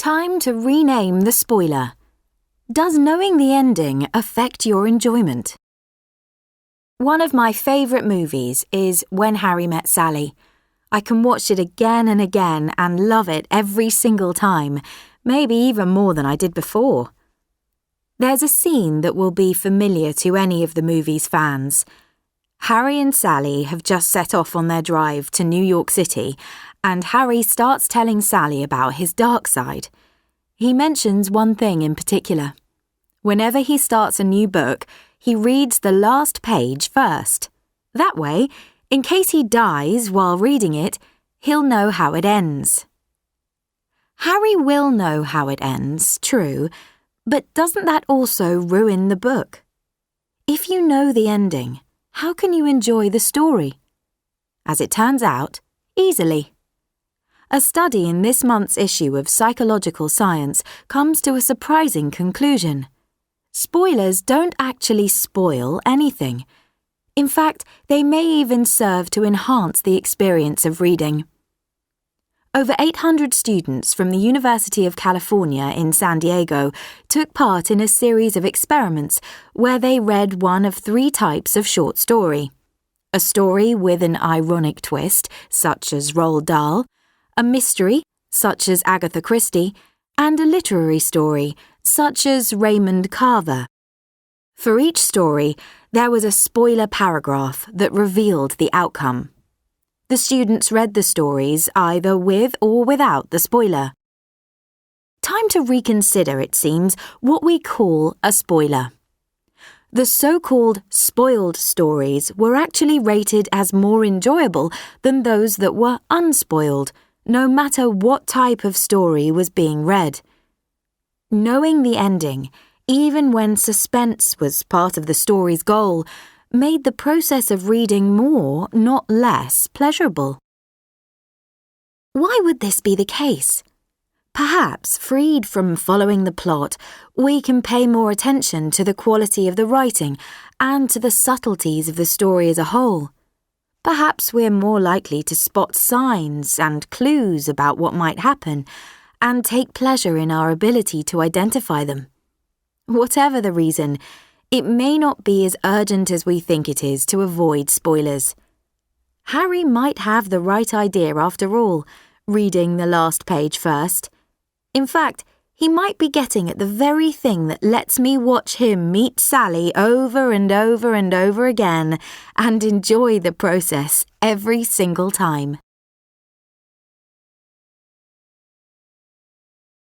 Time to rename the spoiler. Does knowing the ending affect your enjoyment? One of my favourite movies is When Harry Met Sally. I can watch it again and again and love it every single time, maybe even more than I did before. There's a scene that will be familiar to any of the movie's fans. Harry and Sally have just set off on their drive to New York City, and Harry starts telling Sally about his dark side. He mentions one thing in particular. Whenever he starts a new book, he reads the last page first. That way, in case he dies while reading it, he'll know how it ends. Harry will know how it ends, true, but doesn't that also ruin the book? If you know the ending, how can you enjoy the story? As it turns out, easily. A study in this month's issue of Psychological Science comes to a surprising conclusion. Spoilers don't actually spoil anything. In fact, they may even serve to enhance the experience of reading. Over 800 students from the University of California in San Diego took part in a series of experiments where they read one of 3 types of short story. A story with an ironic twist, such as Roald Dahl, a mystery, such as Agatha Christie, and a literary story, such as Raymond Carver. For each story, there was a spoiler paragraph that revealed the outcome. The students read the stories either with or without the spoiler. Time to reconsider, it seems, what we call a spoiler. The so-called spoiled stories were actually rated as more enjoyable than those that were unspoiled, no matter what type of story was being read. Knowing the ending, even when suspense was part of the story's goal, made the process of reading more, not less, pleasurable. Why would this be the case? Perhaps, freed from following the plot, we can pay more attention to the quality of the writing and to the subtleties of the story as a whole. Perhaps we're more likely to spot signs and clues about what might happen and take pleasure in our ability to identify them. Whatever the reason, it may not be as urgent as we think it is to avoid spoilers. Harry might have the right idea after all, reading the last page first. In fact, he might be getting at the very thing that lets me watch him meet Sally over and over and over again and enjoy the process every single time.